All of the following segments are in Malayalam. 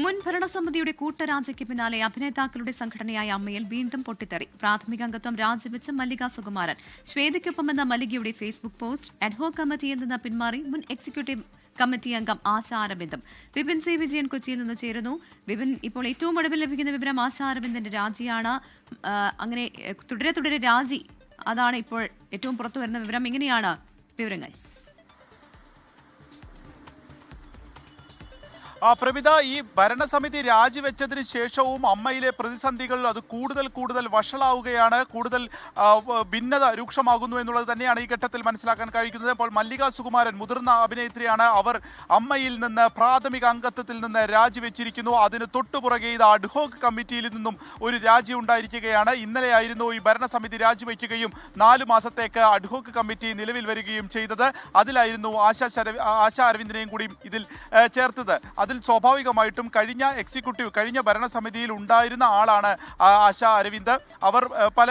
മുൻ ഭരണസമിതിയുടെ കൂട്ടരാജിക്ക് പിന്നാലെ അഭിനേതാക്കളുടെ സംഘടനയായ അമ്മയിൽ വീണ്ടും പൊട്ടിത്തെറി. പ്രാഥമിക അംഗത്വം രാജിവെച്ച് മല്ലിക സുകുമാരൻ. ശ്വേതയ്ക്കൊപ്പമെന്ന മല്ലികയുടെ ഫേസ്ബുക്ക് പോസ്റ്റ്. അഡ്ഹോക് കമ്മിറ്റിയിൽ നിന്ന് പിന്മാറി മുൻ എക്സിക്യൂട്ടീവ് കമ്മിറ്റി അംഗം ആശ അരവിന്ദും. വിപിൻ സി വിജയൻ കൊച്ചിയിൽ നിന്ന് ചേരുന്നു. വിപിൻ, ഇപ്പോൾ ഏറ്റവും ഒടുവിൽ ലഭിക്കുന്ന വിവരം ആശ അരവിന്ദന്റെ രാജിയാണ്. അങ്ങനെ തുടരെ രാജി, അതാണ് ഇപ്പോൾ ഏറ്റവും പുറത്തു വരുന്ന വിവരം. എങ്ങനെയാണ് വിവരങ്ങൾ? പ്രമിത, ഈ ഭരണസമിതി രാജിവെച്ചതിന് ശേഷവും അമ്മയിലെ പ്രതിസന്ധികൾ അത് കൂടുതൽ വഷളാവുകയാണ്. കൂടുതൽ ഭിന്നത രൂക്ഷമാകുന്നു എന്നുള്ളത് തന്നെയാണ് ഈ ഘട്ടത്തിൽ മനസ്സിലാക്കാൻ കഴിയുന്നത്. ഇപ്പോൾ മല്ലിക സുകുമാരൻ മുതിർന്ന അഭിനേത്രിയാണ്. അവർ അമ്മയിൽ നിന്ന് പ്രാഥമിക അംഗത്വത്തിൽ നിന്ന് രാജിവെച്ചിരിക്കുന്നു. അതിന് തൊട്ടുപുറകെ ഇത് അഡ്ഹോക് കമ്മിറ്റിയിൽ നിന്നും ഒരു രാജി ഉണ്ടായിരിക്കുകയാണ്. ഇന്നലെയായിരുന്നു ഈ ഭരണസമിതി രാജിവെക്കുകയും 4 മാസത്തേക്ക് അഡ്ഹോക് കമ്മിറ്റി നിലവിൽ വരികയും ചെയ്തത്. അതിലായിരുന്നു ആശ അരവിന്ദിനെയും കൂടി ഇതിൽ ചേർത്തത്. അതിൽ സ്വാഭാവികമായിട്ടും കഴിഞ്ഞ ഭരണസമിതിയിൽ ഉണ്ടായിരുന്ന ആളാണ് ആശ അരവിന്ദ്. അവർ പല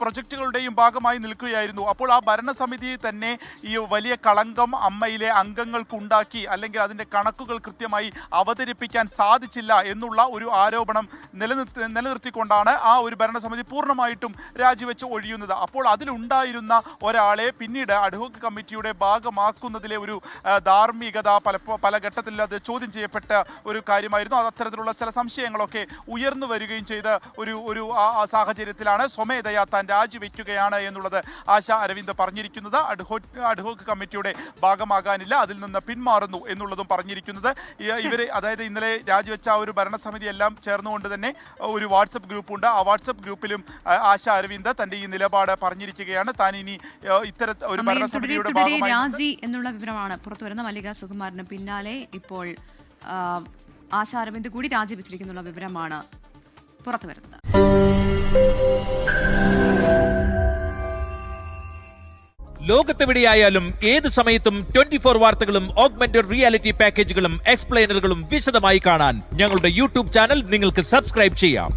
പ്രൊജക്റ്റുകളുടെയും ഭാഗമായി നിൽക്കുകയായിരുന്നു. അപ്പോൾ ആ ഭരണസമിതി തന്നെ ഈ വലിയ കളങ്കം അമ്മയിലെ അംഗങ്ങൾക്കുണ്ടാക്കി, അല്ലെങ്കിൽ അതിൻ്റെ കണക്കുകൾ കൃത്യമായി അവതരിപ്പിക്കാൻ സാധിച്ചില്ല എന്നുള്ള ഒരു ആരോപണം നിലനിർത്തിക്കൊണ്ടാണ് ആ ഒരു ഭരണസമിതി പൂർണ്ണമായിട്ടും രാജിവെച്ച് ഒഴിയുന്നത്. അപ്പോൾ അതിലുണ്ടായിരുന്ന ഒരാളെ പിന്നീട് അഡ്ഹോക് കമ്മിറ്റിയുടെ ഭാഗമാക്കുന്നതിലെ ഒരു ധാർമ്മികത പല ഘട്ടത്തിൽ അത് ചോദ്യം ചെയ്യപ്പെട്ട ഒരു കാര്യമായിരുന്നു. അത്തരത്തിലുള്ള ചില സംശയങ്ങളൊക്കെ ഉയർന്നു വരികയും ചെയ്ത ഒരു സാഹചര്യത്തിലാണ് സ്വമേധയാ താൻ രാജിവെക്കുകയാണ് എന്നുള്ളത് ആശ അരവിന്ദ് പറഞ്ഞിരിക്കുന്നത്. അഡ്ഹോക് കമ്മിറ്റിയുടെ ഭാഗമാകാനില്ല, അതിൽ നിന്ന് പിന്മാറുന്നു എന്നുള്ളതും പറഞ്ഞിരിക്കുന്നത്. ഇവരെ, അതായത് ഇന്നലെ രാജിവെച്ച ഒരു ഭരണസമിതി എല്ലാം ചേർന്നുകൊണ്ട് തന്നെ ഒരു വാട്സപ്പ് ഗ്രൂപ്പുണ്ട്. ആ വാട്സപ്പ് ഗ്രൂപ്പിലും ആശ അരവിന്ദ് തന്റെ ഈ നിലപാട് പറഞ്ഞിരിക്കുകയാണ്. താൻ ഇനി ഇത്തരം ഒരു ഭരണസമിതിയുടെ ഭാഗമായി രാജി എന്നുള്ള വിവരമാണ് പുറത്തുവരുന്ന. മല്ലിക സുകുമാരന് പിന്നാലെ ഇപ്പോൾ ആശ അരവിന്ദ് കൂടി രാജിവെച്ചിരിക്കുന്നുള്ള വിവരമാണ് പുറത്തുവരുന്നത്. ലോകത്തെവിടെയായാലും ഏത് സമയത്തും 24 വാർത്തകളും ഓഗ്മെന്റഡ് റിയാലിറ്റി പാക്കേജുകളും എക്സ്പ്ലെയിനറുകളും വിശദമായി കാണാൻ ഞങ്ങളുടെ യൂട്യൂബ് ചാനൽ നിങ്ങൾക്ക് സബ്സ്ക്രൈബ് ചെയ്യാം.